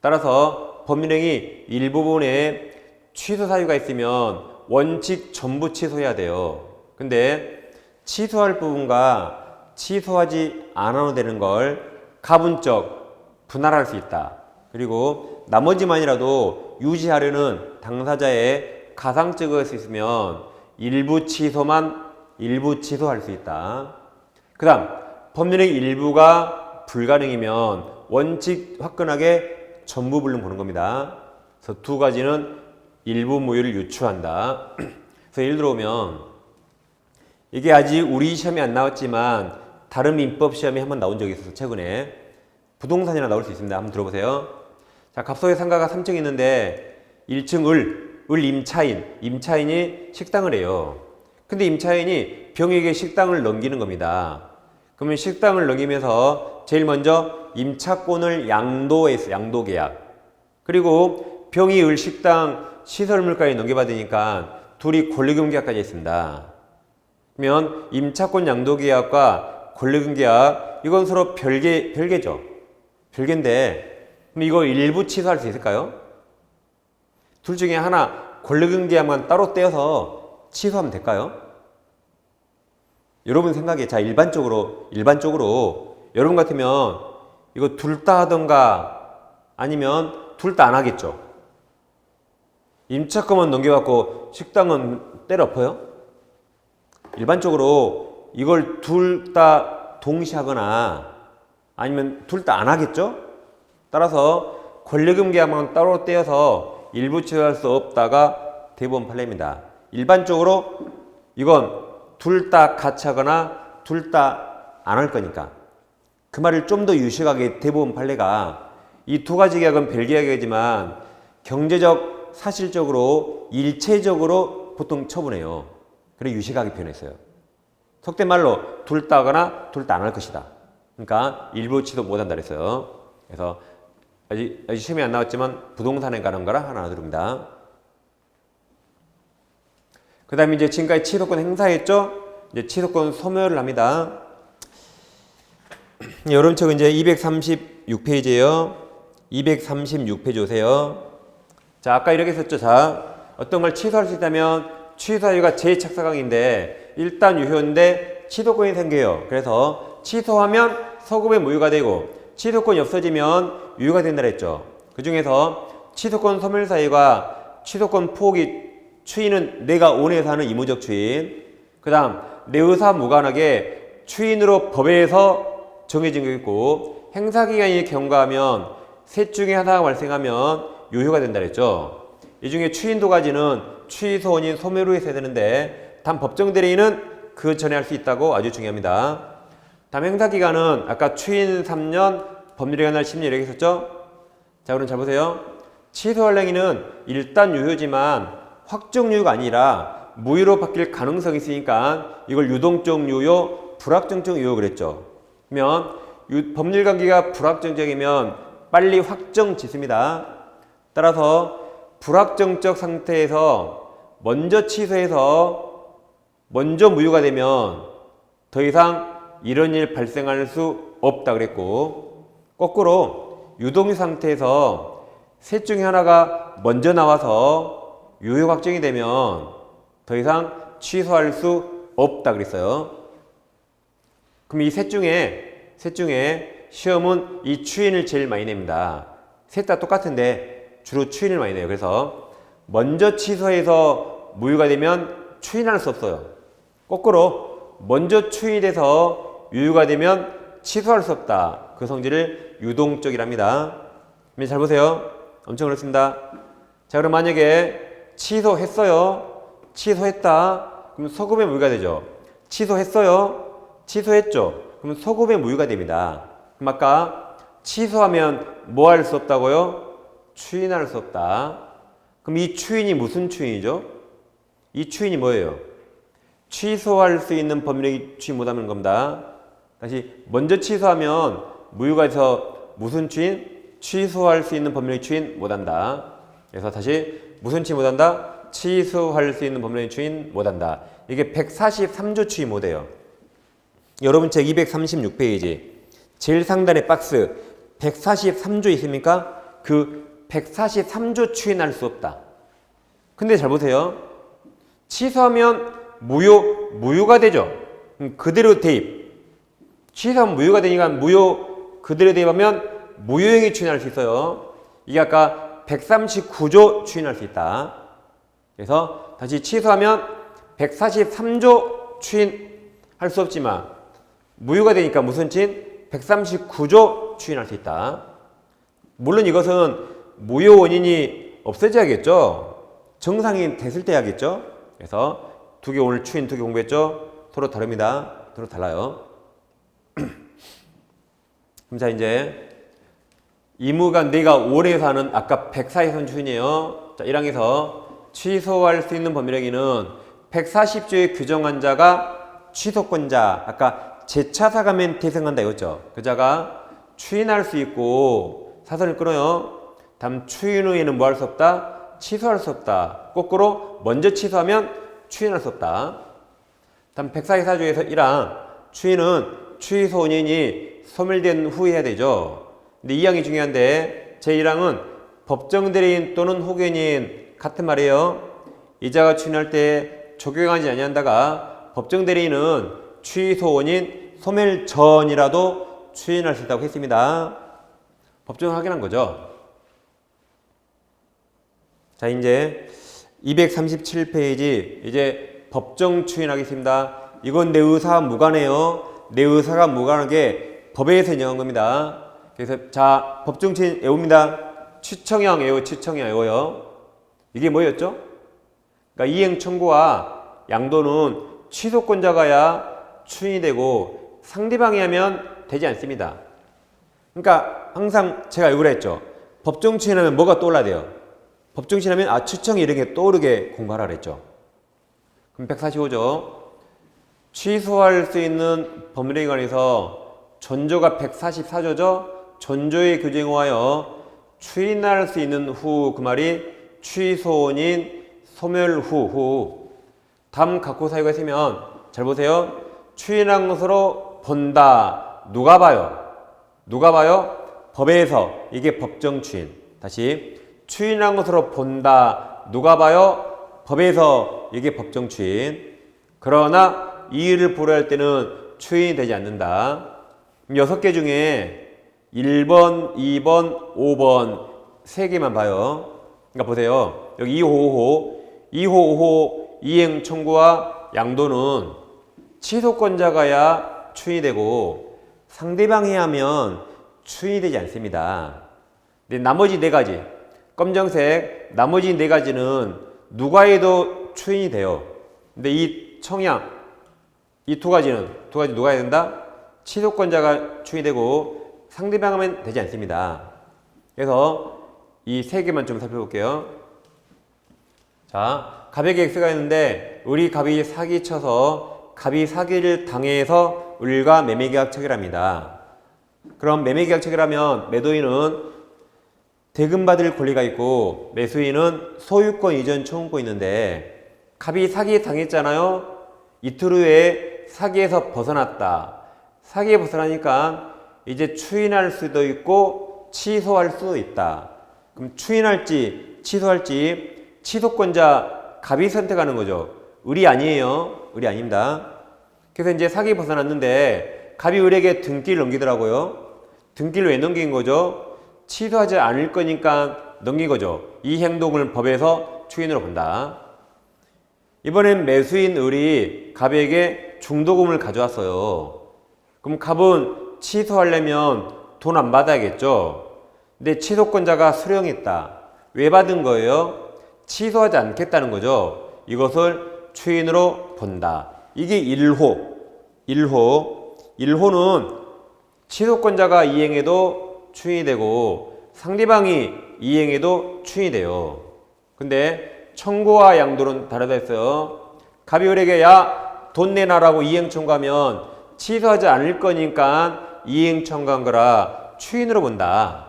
따라서 법률행위 일부분에 취소 사유가 있으면 원칙 전부 취소해야 돼요. 근데 취소할 부분과 취소하지 않아도 되는 걸 가분적 분할할 수 있다. 그리고 나머지만이라도 유지하려는 당사자의 가상적일 수 있으면 일부 취소할 수 있다. 그 다음 법률행위 일부가 불가능이면 원칙 화끈하게 전부 불능 보는 겁니다. 그래서 두 가지는 일부 무효를 유추한다. 그래서 예를 들어보면 이게 아직 우리 시험에 안 나왔지만 다른 민법 시험에 한번 나온 적이 있어서 최근에 부동산이나 나올 수 있습니다. 한번 들어보세요. 자, 갑석의 상가가 3층 있는데 1층 을 임차인이 식당을 해요. 근데 임차인이 병에게 식당을 넘기는 겁니다. 그러면 식당을 넘기면서 제일 먼저 임차권을 양도했어요. 양도계약. 그리고 병이 을 식당 시설물까지 넘겨받으니까 둘이 권리금계약까지 했습니다. 그러면 임차권 양도계약과 권리금계약 이건 서로 별개죠. 별개인데 그럼 이거 일부 취소할 수 있을까요? 둘 중에 하나 권리금계약만 따로 떼어서 취소하면 될까요? 여러분 생각에 자 일반적으로 여러분 같으면 이거 둘 다 하던가 아니면 둘 다 안 하겠죠. 임차권만 넘겨갖고 식당은 때려 엎어요? 일반적으로 이걸 둘 다 동시에 하거나 아니면 둘 다 안 하겠죠? 따라서 권리금 계약만 따로 떼어서 일부 취소할 수 없다가 대법원 판례입니다. 일반적으로 이건 둘 다 같이 하거나 둘 다 안 할 거니까 그 말을 좀 더 유식하게 대법원 판례가 이 두 가지 계약은 별개계약이지만 경제적, 사실적으로, 일체적으로 보통 처분해요. 그래 유식하게 표현했어요. 속된 말로 둘 다 하거나 둘 다 안 할 것이다. 그러니까 일부 취소 못한다 그랬어요. 그래서 아직 시험이 안 나왔지만 부동산에 관한 거라 하나 들읍니다. 그 다음에 이제 지금까지 취소권 행사했죠? 이제 취소권 소멸을 합니다. 여론책은 이제 236페이지에요. 236페이지 오세요. 자, 아까 이렇게 썼죠. 자, 어떤 걸 취소할 수 있다면 취소사유가 제2착사강인데 일단 유효인데 취소권이 생겨요. 그래서 취소하면 소급의 무효가 되고 취소권이 없어지면 유효가 된다 했죠. 그 중에서 취소권 소멸 사유가 취소권 포기 추인은 내가 원해서 하는 의무적 추인. 그 다음 내 의사 무관하게 추인으로 법에서 정해진 게 있고 행사기간이 경과하면 셋 중에 하나가 발생하면 유효가 된다 그랬죠. 이 중에 추인 두 가지는 취소 원인 소멸 후에 있어야 되는데 단 법정 대리인은 그 전에 할 수 있다고 아주 중요합니다. 다음 행사기간은 아까 추인 3년 법률기간 날 10년 이렇게 했었죠. 자, 그럼 잘 보세요. 취소할 행위는 일단 유효지만 확정 유효가 아니라 무효로 바뀔 가능성이 있으니까 이걸 유동적 유효, 불확정적 유효 그랬죠. 그러면 법률관계가 불확정적이면 빨리 확정 짓습니다. 따라서 불확정적 상태에서 먼저 취소해서 먼저 무효가 되면 더 이상 이런 일 발생할 수 없다 그랬고, 거꾸로 유동유 상태에서 셋 중에 하나가 먼저 나와서 유효 확정이 되면 더 이상 취소할 수 없다 그랬어요. 그럼 이 셋 중에 시험은 이 추인을 제일 많이 냅니다. 셋 다 똑같은데 주로 추인을 많이 내요. 그래서 먼저 취소해서 무효가 되면 추인할 수 없어요. 거꾸로 먼저 추인이 돼서 유효가 되면 취소할 수 없다. 그 성질을 유동적이랍니다. 잘 보세요. 엄청 어렵습니다. 자, 그럼 만약에 취소했어요. 취소했다. 그럼 소급의 무효가 되죠. 취소했어요. 취소했죠. 그럼 소급의 무효가 됩니다. 그럼 아까 취소하면 뭐 할 수 없다고요? 추인할 수 없다. 그럼 이 추인이 무슨 추인이죠? 이 추인이 뭐예요? 취소할 수 있는 법률이 추인 못하는 겁니다. 다시 먼저 취소하면 무효가 돼서 무슨 추인? 취소할 수 있는 법률이 추인 못한다. 그래서 다시 무슨 추인 못한다? 취소할 수 있는 법률이 추인 못한다. 이게 143조 추인 못해요. 여러분 책 236페이지 제일 상단의 박스 143조 있습니까? 그 143조 추인할 수 없다. 근데 잘 보세요. 취소하면 무효가 되죠. 그대로 대입. 취소하면 무효가 되니까 무효 그대로 대입하면 무효행위 추인할 수 있어요. 이게 아까 139조 추인할 수 있다. 그래서 다시 취소하면 143조 추인할 수 없지만 무효가 되니까 무슨 추인? 139조 추인할 수 있다. 물론 이것은 무효 원인이 없어져야겠죠. 정상이 됐을 때 해야겠죠. 그래서 두 개 오늘 추인 두 개 공부했죠. 서로 다릅니다. 서로 달라요. 그럼 자 이제 의무가 내가 오래 사는 아까 143 추인이에요. 자 1항에서 취소할 수 있는 법률행위는 140조에 규정한 자가 취소권자 아까 재차사가면 태생한다 이거죠. 그 자가 추인할 수 있고 사선을 끊어요. 다음 추인 후에는 뭐 할 수 없다? 취소할 수 없다. 거꾸로 먼저 취소하면 추인할 수 없다. 다음 144조에서 1항 추인은 취소 원인이 소멸된 후에 해야 되죠. 근데 2항이 중요한데 제1항은 법정 대리인 또는 호견인 같은 말이에요. 이자가 추인할 때 적용하지 아니한다가 법정 대리인은 취소 원인 소멸 전이라도 추인할 수 있다고 했습니다. 법정을 확인한 거죠. 자 이제 237페이지 이제 법정 추인하겠습니다. 이건 내 의사와 무관해요. 내 의사가 무관하게 법에서 정한 겁니다. 그래서 자 법정 추인 외웁니다. 추청형 외워 추청형 외워요. 이게 뭐였죠? 그러니까 이행 청구와 양도는 취소권자가야 추인이 되고 상대방이 하면 되지 않습니다. 그러니까 항상 제가 이걸 했죠. 법정 추인하면 뭐가 떠올라야 돼요? 법정 추인하면 추청이 이런 게 떠오르게 공부하라 그랬죠. 그럼 145조 취소할 수 있는 법률에 관해서 전조가 144조죠. 전조의 규정에 의하여 추인할 수 있는 후 그 말이 취소원인 소멸 후 다음 갖고 사유가 있으면 잘 보세요. 추인한 것으로 본다. 누가 봐요? 누가 봐요? 법에서. 이게 법정 추인. 다시 추인한 것으로 본다. 누가 봐요? 법에서. 이게 법정 추인. 그러나 이 일을 불허할 때는 추인이 되지 않는다. 6개 중에 1번, 2번, 5번 3개만 봐요. 그러니까 보세요. 여기 2호, 5호 이행 청구와 양도는 취소권자가야 추인이 되고 상대방이 하면 추인이 되지 않습니다. 근데 나머지 네 가지, 검정색 나머지 네 가지는 누가 해도 추인이 돼요. 근데 이 청양, 이 두 가지 누가 해야 된다? 취소권자가 추인이 되고 상대방 하면 되지 않습니다. 그래서 이 세 개만 좀 살펴볼게요. 자, 갑에게 X가 있는데 우리 갑이 사기 쳐서 갑이 사기를 당해서 을과 매매계약 체결합니다. 그럼 매매계약 체결하면 매도인은 대금받을 권리가 있고 매수인은 소유권 이전 청구권이 있는데 갑이 사기 당했잖아요. 이틀 후에 사기에서 벗어났다. 사기에 벗어나니까 이제 추인할 수도 있고 취소할 수도 있다. 그럼 추인할지 취소할지 취소권자 갑이 선택하는 거죠. 을이 아니에요. 을이 아닙니다. 그래서 이제 사기 벗어났는데 갑이 을에게 등기를 넘기더라고요. 등기를 왜 넘긴 거죠? 취소하지 않을 거니까 넘긴 거죠. 이 행동을 법에서 추인으로 본다. 이번엔 매수인 을이 갑에게 중도금을 가져왔어요. 그럼 갑은 취소하려면 돈 안 받아야겠죠. 근데 취소권자가 수령했다. 왜 받은 거예요? 취소하지 않겠다는 거죠. 이것을 추인으로 본다. 이게 1호. 1호는 취소권자가 이행해도 추인이 되고 상대방이 이행해도 추인이 돼요. 근데 청구와 양도는 다르다 했어요. 갑이 을에게 야 돈 내놔라고 이행 청구하면 취소하지 않을 거니까 이행 청구한 거라 추인으로 본다.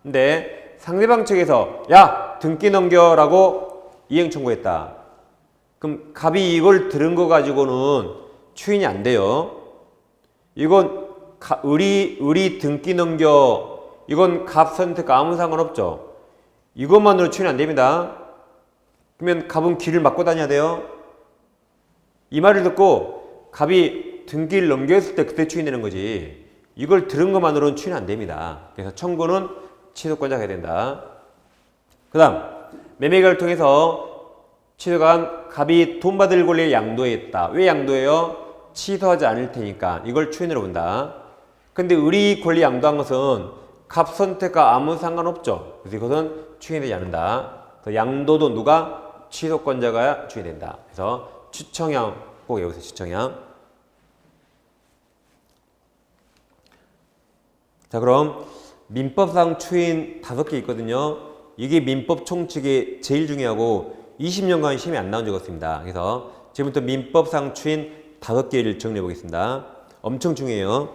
근데 상대방 측에서 야 등기 넘겨라고 이행 청구했다. 그럼 갑이 이걸 들은 거 가지고는 추인이 안 돼요. 이건 을이 등기 넘겨 이건 갑 선택과 아무 상관없죠. 이것만으로 추인 안 됩니다. 그러면 갑은 길을 막고 다녀야 돼요. 이 말을 듣고 갑이 등기를 넘겼을 때 그때 추인되는 거지. 이걸 들은 것만으로는 추인 안 됩니다. 그래서 청구는 취소권자가 해야 된다. 그 다음 매매계약을 통해서 취소한 갑이 돈 받을 권리에 양도했다. 왜 양도해요? 취소하지 않을 테니까 이걸 추인으로 본다. 근데 을이 권리 양도한 것은 갑 선택과 아무 상관없죠. 그래서 이것은 추인되지 않는다. 그래서 양도도 누가? 취소권자가 추인된다. 그래서 추청양 꼭 외우세요. 추청양. 자, 그럼 민법상 추인 5개 있거든요. 이게 민법 총칙이 제일 중요하고 20년간 시험에 안 나온 적 없습니다. 그래서 지금부터 민법상 추인 5개를 정리해 보겠습니다. 엄청 중요해요.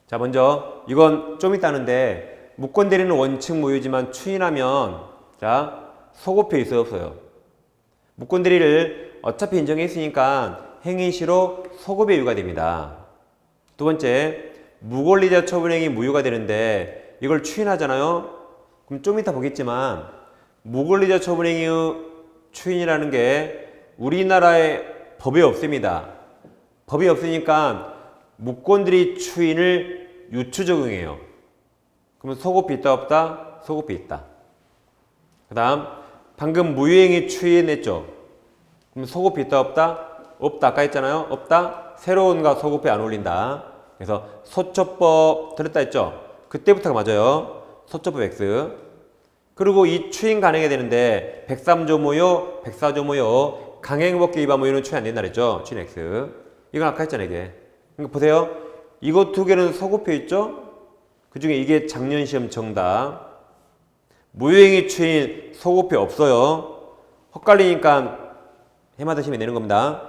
자, 먼저 이건 좀 이따 하는데 무권 대리는 원칙 무효지만 추인하면 자 소급표 있어요 없어요? 무권 대리를 어차피 인정했으니까 행위시로 소급의 이유가 됩니다. 두 번째 무권리자 처분행위 무효가 되는데 이걸 추인하잖아요. 그럼 좀 이따 보겠지만 무권리자 처분행위 추인이라는 게 우리나라에 법에 없습니다. 법이 없으니까 무권들이 추인을 유추 적용해요. 그러면 소급이 있다 없다? 소급이 있다. 그 다음 방금 무효행위 추인했죠. 그럼 소급이 있다 없다? 없다. 아까 했잖아요. 없다. 새로운 거 소급이 안 올린다. 그래서 소처법 들었다 했죠. 그때부터가 맞아요. 소처법 X. 그리고 이 추인 가능해야 되는데 103조 무효, 104조 무효, 강행법규 위반 무효는 추인 안 된다 그랬죠. 추인 X. 이건 아까 했잖아요. 이게. 그러니까 보세요. 이거 두 개는 소급표 있죠. 그 중에 이게 작년 시험 정답. 무효행위 추인 소급표 없어요. 헛갈리니까 해마다 시험에 내는 겁니다.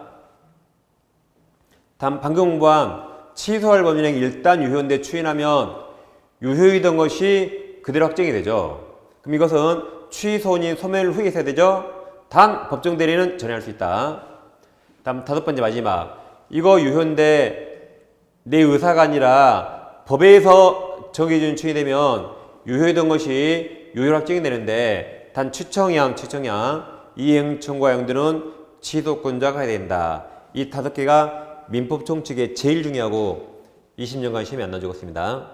다음 방금 공부한 취소할 법률행위 일단 유효인데 추인하면 유효이던 것이 그대로 확정이 되죠. 그럼 이것은 취소인 소멸 후에 있어야 되죠. 단 법정 대리는 전에 할 수 있다. 다음 5번째 마지막. 이거 유효인데 내 의사가 아니라 법에서 정해준 추인이 되면 유효이던 것이 유효 확정이 되는데 단 추청양 이행 청구와 양도는 취소권자가 해야 된다. 이 5개가 민법 총칙에 제일 중요하고 20년간 시험에 안 나온 적 없습니다.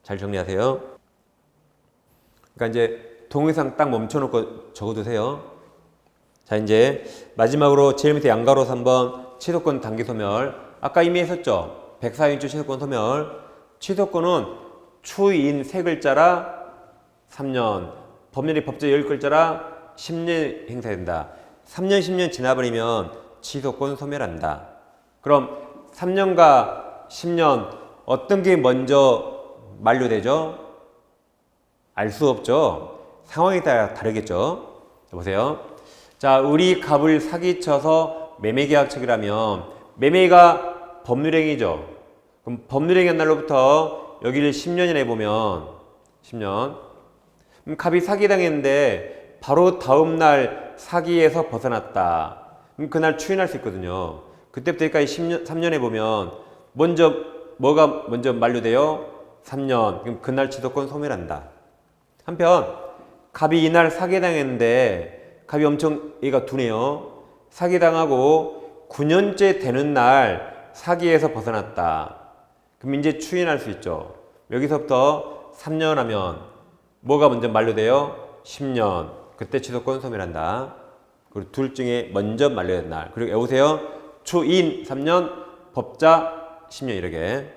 잘 정리하세요. 그러니까 이제 동영상 딱 멈춰놓고 적어두세요. 자, 이제 마지막으로 제일 밑에 양가로 3번 취소권 단기 소멸. 아까 이미 했었죠. 백사인주 취소권 소멸. 취소권은 추인 3글자라 3년, 법률이 법제 10글자라 10년 행사된다. 3년 10년 지나버리면 취소권 소멸한다. 그럼 3년과 10년 어떤 게 먼저 만료되죠? 알 수 없죠. 상황에 따라 다르겠죠. 보세요. 자, 우리 갑을 사기쳐서 매매계약척이라면 매매가 법률행위죠. 그럼 법률행위한 날로부터 여기를 10년이나 해보면 10년. 그럼 갑이 사기당했는데 바로 다음날 사기에서 벗어났다. 그럼 그날 추인할 수 있거든요. 그때부터 여기까지 10년, 3년 해보면 뭐가 먼저 만료돼요? 3년. 그럼 그날 취소권 소멸한다. 한편 갑이 이날 사기당했는데 갑이 엄청 얘가 둔해요. 사기당하고 9년째 되는 날 사기에서 벗어났다. 그럼 이제 추인할 수 있죠. 여기서부터 3년 하면 뭐가 먼저 만료돼요? 10년. 그때 취소권 소멸한다. 그리고 둘 중에 먼저 만료된 날. 그리고 외우세요. 추인 3년, 법자 10년 이렇게.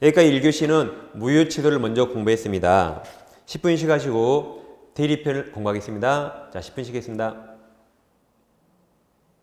여기까지 1교시는 무효취소를 먼저 공부했습니다. 10분 쉬가시고 대리편을 공부하겠습니다. 자, 10분 쉬겠습니다.